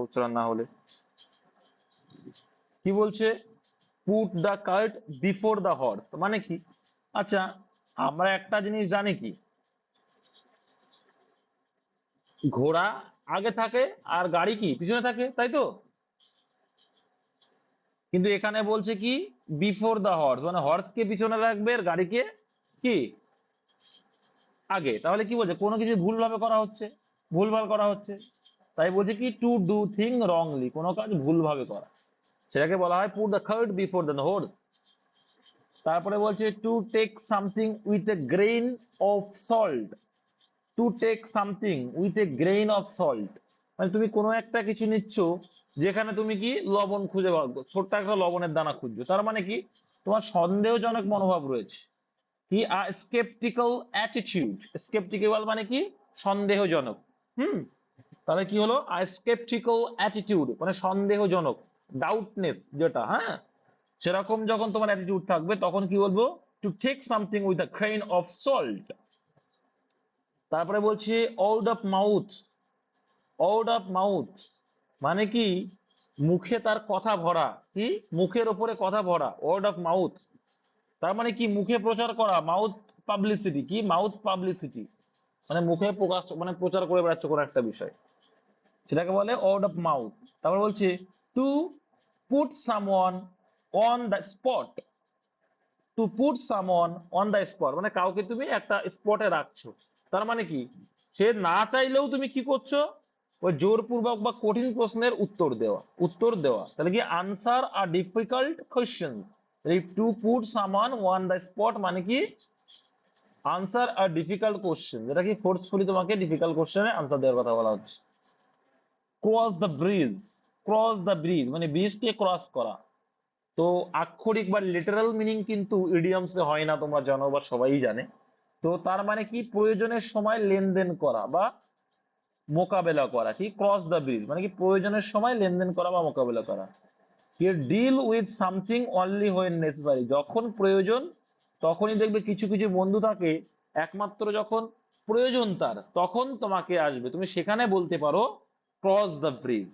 উচ্চারণ না হলে। কি বলছে? Put the cart before the horse মানে কি? আচ্ছা, আমরা একটা জিনিস জানি কি, ঘোড়া আগে থাকে আর গাড়ি কি পিছনে থাকে, তাই তো? কিন্তু এখানে বলছে কি বিফোর দা হর্স, মানে হর্স কে পিছনে রাখবে আর গাড়িকে কি আগে। তাহলে কি বলছে? কোনো কিছু ভুলভাবে করা হচ্ছে, ভুলভাল করা হচ্ছে। তাই বলছে কি টু ডু থিং রংলি, কোনো কাজ ভুলভাবে করা, সেটাকে বলা হয় put the cart before the horse. তারপরে বলছে to take something with a grain of salt. To take something with a grain of salt মানে তুমি কোনো একটা কিছু নিচ্ছ যেখানে তুমি কি লবণ খুঁজে পাও, ছোট্ট একটা লবণের দানা খুঁজছো, তার মানে কি তোমার সন্দেহজনক মনোভাব রয়েছে। কি স্কেপটিক্যাল অ্যাটিটিউড, স্কেপটিক্যাল মানে কি সন্দেহজনক। হুম, তাহলে কি হলো? স্কেপটিক্যাল অ্যাটিটিউড মানে সন্দেহজনক, ডাউটনেস যেটা, হ্যাঁ, সেরকম যখন তোমার অ্যাটিটিউড থাকবে তখন কি বলবো? To take something with a grain of salt. তারপরে বলছি word of mouth. Word of mouth মানে কি মুখে তার কথা ভরা, কি মুখের ওপরে কথা ভরা, ওয়ার্ড অফ মাউথ। তার মানে কি মুখে প্রচার করা, মাউথ পাবলিসিটি, কি মাউথ পাবলিসিটি মানে মুখে প্রকাশ, মানে প্রচার করে বেড়াচ্ছে কোনো একটা বিষয়, সেটাকে বলে ওয়ার্ড অফ মাউথ। তারপর বলছি two put someone on the spot. Two put someone on the spot মানে কাউকে তুমি একটা স্পটে রাখছো, তার মানে কি সে না চাইলেও তুমি কি করছো? ওই জোরপূর্বক বা কঠিন প্রশ্নের উত্তর দেওয়া, উত্তর দেওয়া। তাহলে কি আনসার আর difficult question. To put someone on the spot মানে কি আনসার আর ডিফিকাল্ট কোশ্চেন, যেটা কি ফোর্সফুলি তোমাকে ডিফিকাল্ট কোশ্চেনে আনসার দেওয়ার কথা বলা হচ্ছে। Cross the bridge. Cross the bridge মানে ব্রিজকে ক্রস করা। তো আক্ষরিক বা লিটারাল মিনিং কিন্তু ইডিয়মসে হয় না, তোমরা জানো বা সবাই জানে। তো তার মানে কি প্রয়োজনের সময় লেনদেন করা বা মোকাবেলা করা, কি ক্রস দ্য ব্রিজ মানে কি প্রয়োজনের সময় লেনদেন করা বা মোকাবেলা করা। Deal with something only when necessary, যখন প্রয়োজন তখনই দেখবে কিছু কিছু বন্ধু থাকে একমাত্র যখন প্রয়োজন তার তখন তোমাকে আসবে, তুমি সেখানে বলতে পারো ক্রস দ্য ব্রিজ।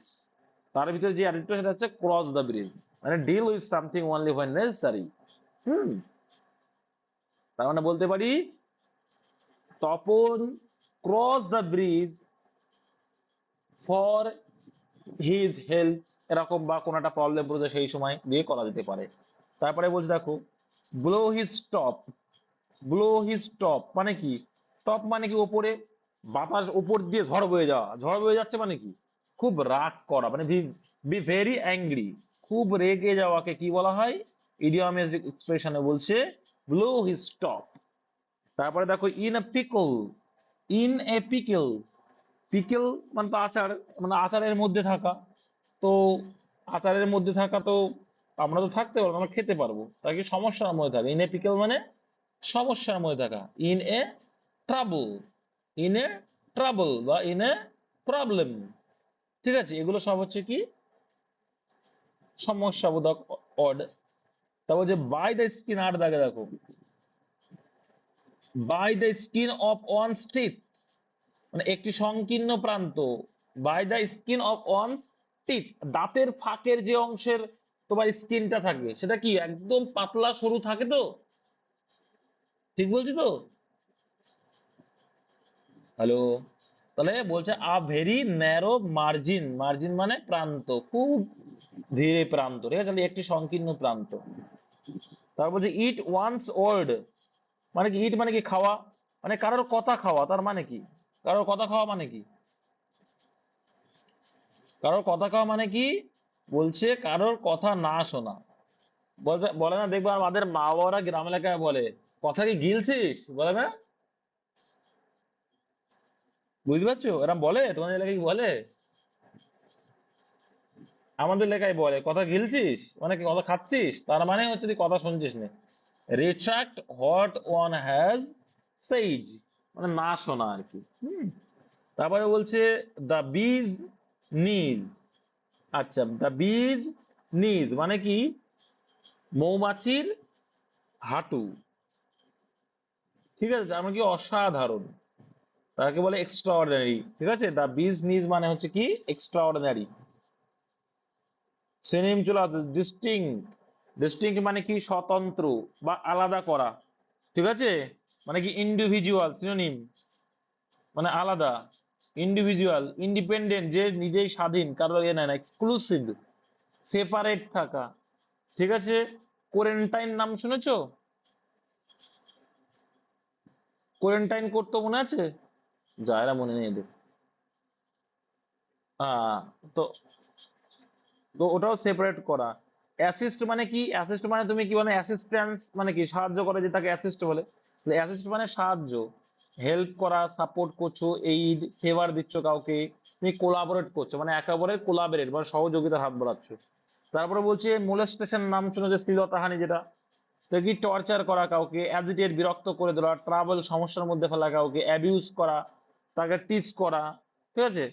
তার ভিতরে যে আরেকটা সেটা হচ্ছে ক্রস দ্য ব্রিজ মানে deal with something only when necessary. Hmm, তার মানে বলতে পারি Tapan cross the bridge for his help, এরকম বা কোন একটা প্রবলেম পড়ে সেই সময় দিয়ে করা যেতে পারে। তারপরে বলছে দেখো blow his top. Blow his top মানে কি? টপ মানে কি ওপরে, বাতাস উপর দিয়ে ঝড় বয়ে যাওয়া, ঝড় বয়ে যাচ্ছে মানে কি খুব রাগ করা, মানে বি ভেরি অ্যাংরি, খুব রেগে যাওয়াকে কি বলা হয়? ইডিয়মের এক্সপ্রেশনে বলছে ব্লো হিজ টপ। তারপরে দেখো in a pickle. In a pickle, pickle মানে তো আচার, মানে আচারের মধ্যে থাকা। তো আচারের মধ্যে থাকা তো আমরা তো থাকতে পারবো, আমরা খেতে পারবো, তাই কি সমস্যার মধ্যে থাকা। ইন এ পিকেল মানে সমস্যার মধ্যে থাকা। In a trouble, in a trouble বা ইন এ প্রবলেম, ঠিক আছে, এগুলো সব হচ্ছে কি সমস্যাবোধক ওয়ার্ড। তারপর যে বাই দ্য স্কিন, আর দাগে দেখো by the skin of one steep মানে একটি সংকীর্ণ প্রান্ত, by the skin of one's teeth দাঁতের ফাঁকের যে অংশের তোমার স্কিনটা থাকে সেটা কি একদম পাতলা সরু থাকে তো, ঠিক বলছি তো? হ্যালো, তাহলে বলছে a very narrow margin, margin মানে প্রান্ত, খুব ধীরে প্রান্ত, ঠিক আছে, তাহলে একটি সংকীর্ণ প্রান্ত। তারপর যে ইট ওয়ান্স ওয়ার্ড মানে কি, ইট মানে কি খাওয়া, মানে কারোর কথা খাওয়া, তার মানে কি কারোর কথা খাওয়া মানে কি? কারোর কথা খাওয়া মানে কি বলছে কারোর কথা না শোনা। বলে না, দেখবো আমাদের মা বাবারা গ্রাম এলাকায় বলে কথা কি গিলছিস, বলে না? বুঝতে পারছো, এরা বলে তোমাদের এলাকায় কি বলে? আমাদের এলাকায় বলে কথা গিলছিস মানে কি কথা খাচ্ছিস, তার মানে হচ্ছে তুই কথা শুনছিস না। Retract what one has said মানে না শোনা আর কি। তারপরে বলছে দ্য বিজ নিজ। আচ্ছা, দ্য বিজ নিজ মানে কি মৌমাছির হাঁটু, ঠিক আছে, আমরা কি অসাধারণ, তাকে বলে এক্সট্রা অর্ডিনারি, ঠিক আছে। দ্য বিজ নিজ মানে হচ্ছে কি এক্সট্রা অর্ডিনারি। সিনোনিম চলে আসবে ডিস্টিংক্ট। ডিস্টিংক্ট মানে কি স্বতন্ত্র বা আলাদা করা, ঠিক আছে? মানে কি ইন্ডিভিজুয়াল, সিনোনিম মানে আলাদা। ইন্ডিভিজুয়াল ইন্ডিপেন্ডেন্ট, যে নিজেই স্বাধীন, কারো এ নেয় না। এক্সক্লুসিভ সেপারেট থাকা, ঠিক আছে? কোয়ারেন্টাইন নাম শুনেছো? কোয়ারেন্টাইন করতো মনে আছে? যায়রা মনে নেই এদের। আহ তো তো ওটাও সেপারেট করা। অ্যাসিস্ট মানে কি? অ্যাসিস্ট মানে তুমি কি মানে অ্যাসিস্ট্যান্স মানে কি সাহায্য করে, যে তাকে অ্যাসিস্ট বলে। অ্যাসিস্ট মানে সাহায্য, হেল্প করা, সাপোর্ট করছো, এইড ফেভার দিচ্ছ কাউকে, তুমি কোলাবোরেট করছো মানে একেবারে কোলাবরেট মানে সহযোগিতার হাত বাড়াচ্ছ। তারপরে বলছে মোলেস্টেশন নাম শুনে, যে শ্লীলতাহানি, যেটা তো কি টর্চার করা কাউকে, অ্যাজিটেট বিরক্ত করে দেওয়া, ট্রাবল সমস্যার মধ্যে ফেলা কাউকে, অ্যাবিউজ করা, তাকে টিজ করা, ঠিক আছে?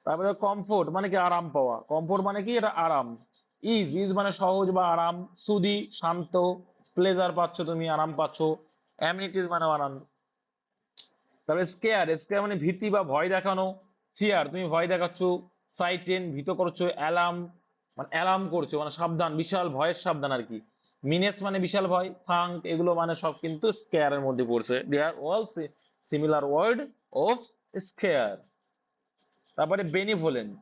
তারপরে কমফোর্ট মানে কি আরাম পাওয়া, কমফোর্ট মানে কি এটা আরাম। ইজ ইজ মানে সহজ বা আরাম, সুদি শান্ত, প্লেজার পাচ্ছ তুমি, আরাম পাচ্ছ। অ্যামিনিটিজ মানে আনন্দ। তারপরে স্কেয়ার, স্কেয়ার মানে ভীতি বা ভয় দেখানো, ফিয়ার তুমি ভয় দেখাচ্ছ, ফ্রাইটেন ভীত করছো, অ্যালার্ম মানে অ্যালার্ম করছো মানে সাবধান, বিশাল ভয়ের সাবধান আর কি। মিনেস মানে বিশাল ভয়, ফাঙ্ক এগুলো মানে সব কিন্তু স্কেয়ারের মধ্যে পড়ছে। They are all similar word of scare. তারপরে বেনিভোলেন্ট,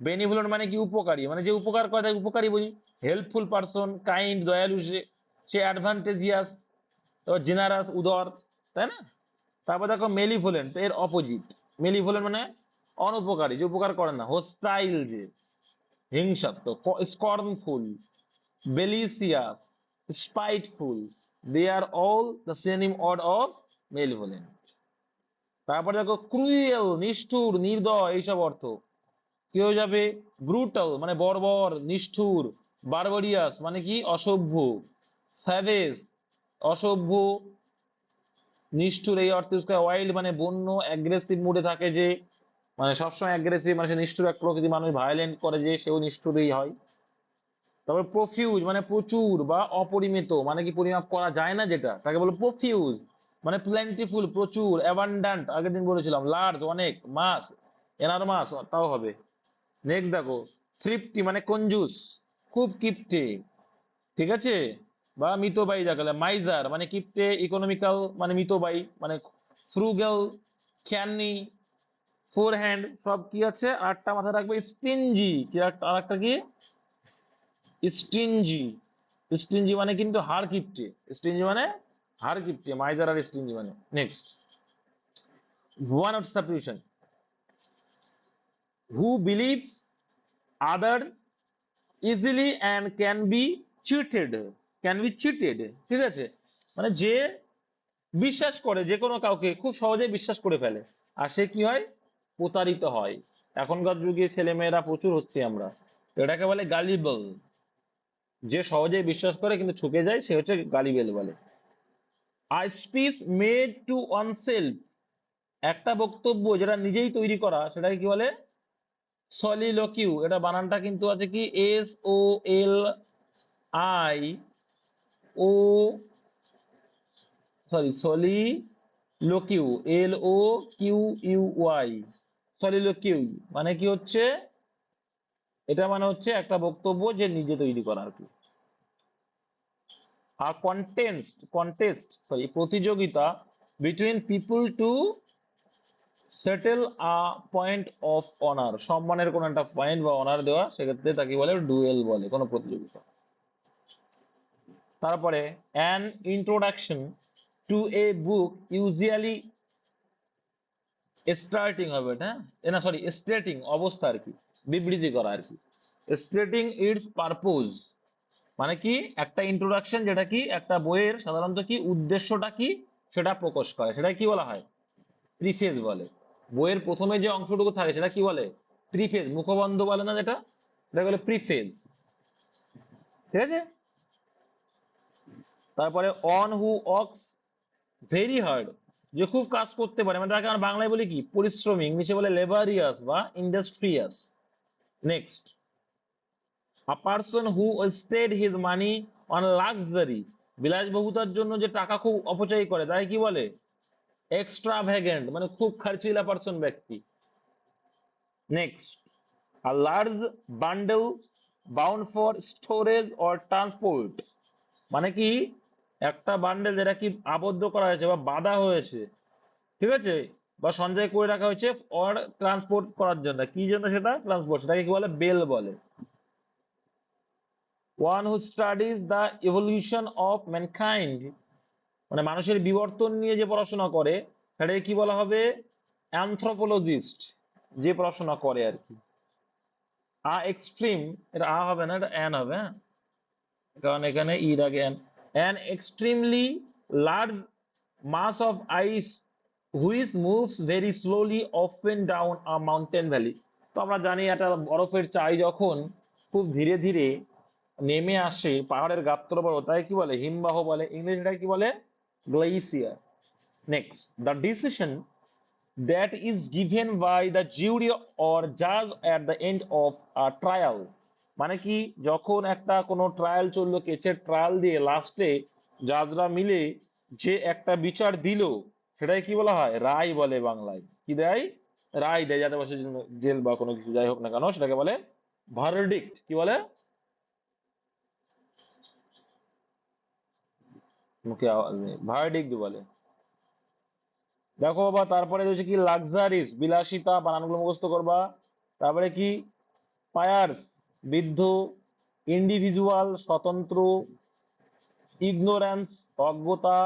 বেনিভোলেন্ট মানে কি উপকারী, মানে যে উপকার করে তাকে উপকারী বলি। হেল্পফুল পারসন, কাইন্ড দয়ালু, সে অ্যাডভান্টেজিয়াস, জেনারাস উদার, তাই না? তারপর দেখো মেলিভোলেন্ট, এর অপোজিট। মেলিভোলেন্ট মানে অনুপকারী, যে উপকার করে না। হোস্টাইল যে হিংসাত্মক। Scornful, malicious, spiteful, they are all the synonym word of malevolent. তারপরে দেখো ক্রুয়েল, নিষ্ঠুর, নির্দয়, এইসব অর্থ কি হয়ে যাবে। ব্রুটাল মানে বর্বর নিষ্ঠুর, বারবারিয়াস মানে কি অসভ্য, স্যাভেজ অসভ্য নিষ্ঠুর এই অর্থে ইউজ করা। ওয়াইল্ড মানে বন্য, অ্যাগ্রেসিভ মুডে থাকে যে, মানে সবসময় অ্যাগ্রেসিভ মানে সে নিষ্ঠুর এক প্রকৃতি, মানুষ ভায়োলেন্ট করে যে সেও নিষ্ঠুরই হয়। তারপর প্রফিউজ মানে প্রচুর বা অপরিমিত, মানে কি পরিমাপ করা যায় না যেটা, তাকে বলো প্রফিউজ। মানে প্লেন্টিফুল প্রচুর, অ্যাবান্ডান্ট আগের দিন বলেছিলাম, লার্জ অনেক, মাস এনারমাস তাও হবে। নেক্সট দেখো থ্রিফটি মানে কঞ্জুস, খুব কিপটে, ঠিক আছে? বা মিতব্যয়ী যাকে বলে। মাইজার মানে কিপটে, ইকোনমিক্যাল মানে মিতব্যয়ী মানে ফ্রুগেল, ক্যানি, ফোর হ্যান্ড সব কি আছে। আরেকটা মাথায় রাখবে স্টিনজি, কি আর একটা কি স্টিনজি। স্টিনজি মানে কিন্তু হাড় কিপটে, স্টিনজি মানে হাড় কিপটে, মাইজার আর স্টিনজি মানে। Next one of substitution, who believes other easily and can be cheated, can be cheated, ঠিক আছে? মানে যে বিশ্বাস করে যে কোনো কাউকে খুব সহজে বিশ্বাস করে ফেলে, আর সে কি হয়, প্রতারিত হয়। এখনকার যুগে ছেলে মেয়েরা প্রচুর হচ্ছে আমরা, এটাকে বলে গালিবল। যে সহজে বিশ্বাস করে কিন্তু ঠকে যায় সে হচ্ছে গালিবেল বলে। আ স্পিচ মেড টু ওয়ানসেলফ, একটা বক্তব্য যেটা নিজেই তৈরি করা সেটাকে কি বলে, সলিলোকিউ। এটা বানানটা কিন্তু আছে কি SOLI সলিলোকিউ, LOQUY, সলিলোকিউ মানে কি হচ্ছে, এটা মানে হচ্ছে একটা বক্তব্য যে নিজে তৈরি করা আর কি। আর প্রতিযোগিতা between people to settle a point of honour, সম্মানের কোন একটা পয়েন্ট বা অনার দেওয়া, সেক্ষেত্রে তাকে বলে ডুয়েল বলে, কোন প্রতিযোগিতা। তারপরে an introduction to A book usually starting হবে, এটা না সরি স্টেটিং অবস্থা আর কি, বিবৃতি করা আর কি। স্টেটিং ইটস পারপোজ মানে কি একটা ইন্ট্রোডাকশন, যেটা কি একটা বইয়ের সাধারণত কি উদ্দেশ্যটা কি সেটা প্রকাশ করে, সেটা কি বলা হয়, প্রিফেজ বলে। বইয়ের প্রথমে যে অংশটুকু থাকে সেটা কি বলে, প্রিফেজ, মুখবন্ধ বলে না যেটা, এটা বলে প্রিফেজ, ঠিক আছে? তারপরে on who works very hard, যে খুব কাজ করতে পারে, মানে তাকে আমরা বাংলায় বলি কি পরিশ্রমী, ইংলিশে বলে লেবারিয়াস বা industrious. Next a person who wasted his money on luxury, বিলাসবহুতার জন্য যে টাকা খুব অপচয় করে তাই কি বলে, এক্সট্রাভ্যাগেন্ট মানে খুব খরচিলা পার্সন ব্যক্তি। Next a large bundle bound for storage or transport, মানে কি একটা বান্ডেল যেটা কি আবদ্ধ করা হয়েছে বা বাঁধা হয়েছে, ঠিক আছে, বা সঞ্চয় করে রাখা হয়েছে অর ট্রান্সপোর্ট করার জন্য, কি জন্য সেটা ট্রান্সপোর্ট, সেটাকে কি বলে বেল বলে। One who studies the evolution of mankind, মানে মানুষের বিবর্তন নিয়ে যে পড়াশোনা করে সেটাকে কি বলা হবে অ্যানথ্রোপোলজিস্ট, যে পড়াশোনা করে আর কি। এক্সট্রিম, এটা হবে না, এটা অ্যান হবে, হ্যাঁ, কারণ এখানে ইর আগে an extremely large mass of ice which moves very slowly often down a mountain valley. তো আমরা জানি একটা বরফের চাই যখন খুব ধীরে ধীরে নেমে আসে পাহাড়ের গাত্র বড়, তাই কি বলে হিমবাহ বলে, ইংরেজিটা কি বলে glacier. Next, the decision that is given by the jury or judge at the end of a trial, মানে কি যখন একটা কোনো ট্রায়াল চললো, কেসের ট্রায়াল দিয়ে লাস্টে জাজরা মিলে যে একটা বিচার দিল সেটাই কি বলা হয় রায় বলে, বাংলায় কি দেয় রায় দেয়, যাতে বছর জেল বা কোনো কিছু যাই হোক না কেন সেটাকে বলে ভার্ডিক্ট, কি বলে মুখে আওয়াজ নেই, ভার্ডিক্ট বলে। দেখো বাবা, তারপরে হচ্ছে কি লাক্সারিস, বিলাসিতা, বানানগুলো মুখস্থ করবা। তারপরে কি পায়ার্স, বৃদ্ধ, ইন্ডিভিজুয়াল, স্বতন্ত্র, ইগনোরেন্স, অজ্ঞতা,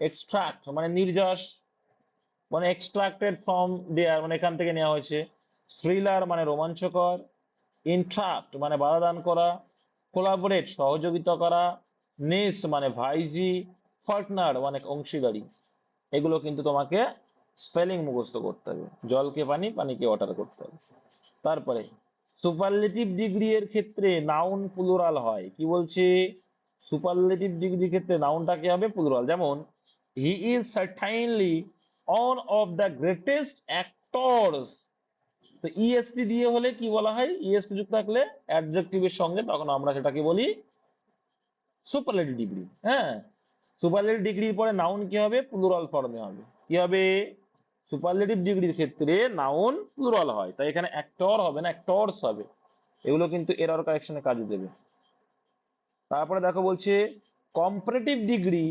এক্সট্রাক্ট মানে নির্যাস, মানে এক্সট্রাক্টেড ফ্রম দেয়ার মানে এখান থেকে নেওয়া হয়েছে, থ্রিলার মানে রোমাঞ্চকর, ইন্ট্রাপ্ট মানে বাধা দান করা, কোলাবোরেট সহযোগিতা করা, নেস মানে ভাইজি, পার্টনার মানে অংশীদারি। এগুলো কিন্তু তোমাকে স্পেলিং মুখস্থ করতে হবে, জলকে পানি, পানিকে ওয়াটার করতে হবে। তারপরে সুপারলেটিভ ডিগ্রি এর ক্ষেত্রে নাউন প্লুরাল হয়, কি বলছে সুপারলেটিভ ডিগ্রির ক্ষেত্রে নাউনটা কি হবে প্লুরাল, যেমন he is certainly one of the greatest actors, তো ইএসটি দিয়ে হলে কি বলা হয়, ইএসটি যুক্ত থাকলে অ্যাডজেক্টিভের সঙ্গে, তখন আমরা সেটাকে বলি সুপারলেটিভ ডিগ্রি। হ্যাঁ, সুপারলেটিভ ডিগ্রির পরে নাউন কি হবে প্লুরাল ফর্মে হবে, কি হবে সুপারলেটিভ ডিগ্রির ক্ষেত্রে নাউন প্লুরাল হয়, তাই এখানে অ্যাক্টর হবে না অ্যাক্টরস হবে। এগুলো কিন্তু এরর কারেকশনে কাজে দেবে। তারপরে দেখো বলছে কম্পারেটিভ ডিগ্রি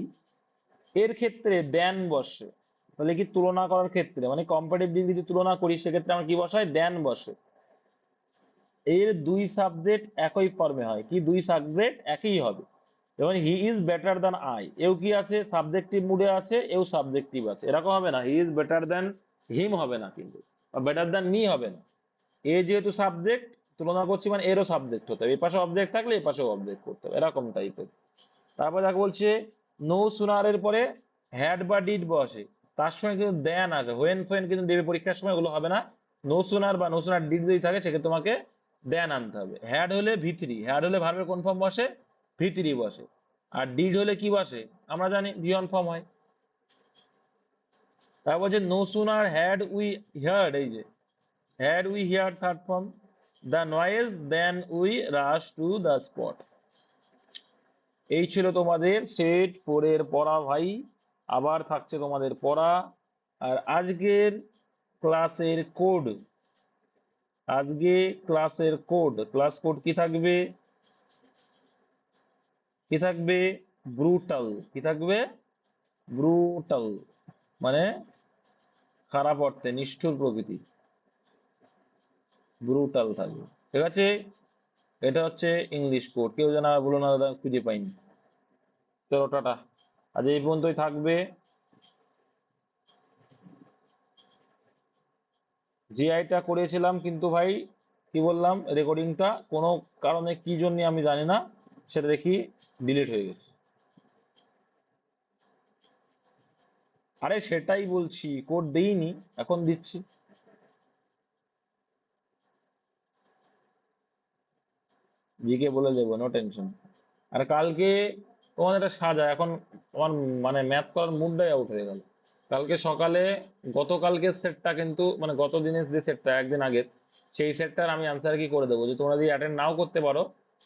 এর ক্ষেত্রে দেন বসে, তাহলে কি তুলনা করার ক্ষেত্রে, মানে কম্পারেটিভ ডিগ্রি যদি তুলনা করি সেক্ষেত্রে আমরা কি বসাই দেন বসে। এর দুই সাবজেক্ট একই ফর্মে হয়, কি দুই সাবজেক্ট একই হবে, যেমন he is better than I, এও কি আছে সাবজেক্টিভ মুডে আছে, এও সাবজেক্টিভ আছে, এরকম হবে না হি ইজ বেটার দ্যান হিম হবে না, কিন্তু বেটার দ্যান মি হবে না। এ যেহেতু সাবজেক্ট তুলনা করছি মানে এরও সাবজেক্ট হতে হবে, এই পাশে অবজেক্ট থাকলে এই পাশেও অবজেক্ট করতে হবে, এরকম টাইপের। তারপর দেখো বলছে নো সুনারের পরে হ্যাড বা ডিড বসে, তার সঙ্গে কিন্তু দেন আছে, হোয়েন ফোয়েন কিন্তু দেবে পরীক্ষার সময়, ওগুলো হবে না। নো সুনার বা নো সুনার ডিড যদি থাকে সেক্ষেত্রে তোমাকে দেন আনতে হবে। হ্যাড হলে ভিথরি, হ্যাড হলে ভার্বের কোন ফর্ম বসে ভিথরি বসে, আর ডিড হলে কি বসে আমরা জানি ভিয়ন ফর্ম হয়। তারপর যে no sooner had we heard, এই যে had we heard third form, the noise then we rush to the spot. এই ছিল তোমাদের সেট 4 এর পড়া ভাই, আবার থাকছে তোমাদের পড়া। আর আজকের ক্লাসের কোড, আজকে ক্লাসের কোড, ক্লাস কোড কি থাকবে, কি থাকবে ব্রুটাল, কি থাকবে ব্রুটাল মানে খারাপ অর্থে নিষ্ঠুর প্রকৃতি, ব্রুটাল থাকবে, ঠিক আছে। এটা হচ্ছে ইংলিশ কোড, কেউ যেন আর বলো না দাদা খুঁজে পাইনি। চলো টাটা, আজ এই পর্যন্তই থাকবে। জিআইটা করেছিলাম কিন্তু ভাই কি বললাম রেকর্ডিংটা কোনো কারণে কি জন্য আমি জানি না, সেটা দেখি ডিলিট হয়ে গেছে। আরে সেটাই বলছি, কোড দেইনি, এখন দিচ্ছি। জিকে বলে দেবো, নো টেনশন। আর কালকে তোমার একটা সাজা, এখন তোমার মানে ম্যাথ করার মুডটাই আউট হয়ে গেল। কালকে সকালে গতকালকের সেটটা কিন্তু মানে গত দিনের যে সেটটা একদিন আগের, সেই সেটটার আমি আনসার কি করে দেবো, যে তোমরা যদি অ্যাটেন্ড নাও করতে পারো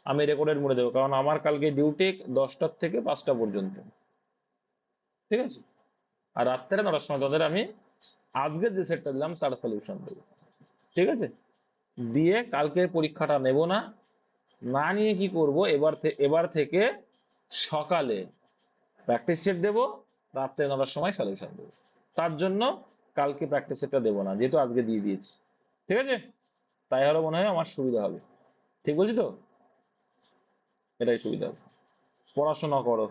আমি রেকর্ডেড মোডে দেবো, কারণ আমার কালকে ডিউটি 10টা থেকে 5টা পর্যন্ত, ঠিক আছে। আর রাত্রে 9টার সময় তাদের আমি আজকের যে সেটটা দিলাম তার সলিউশন দেবো, ঠিক আছে। দিয়ে কালকের পরীক্ষাটা নেব না, না নিয়ে কি করব, এবার থেকে সকালে প্র্যাকটিস সেট দেবো, রাত্রে 9টার সময় সলিউশন দেবো। তার জন্য কালকে প্র্যাকটিস সেটটা দেবো না, যেহেতু আজকে দিয়ে দিয়েছি। ঠিক আছে? তাই হলে মনে হয় আমার সুবিধা হবে। ঠিক বলছি তো? এটাই সুবিধা হবে। পড়াশোনা করো,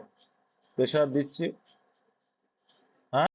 প্রেশার দিচ্ছি। হ্যাঁ।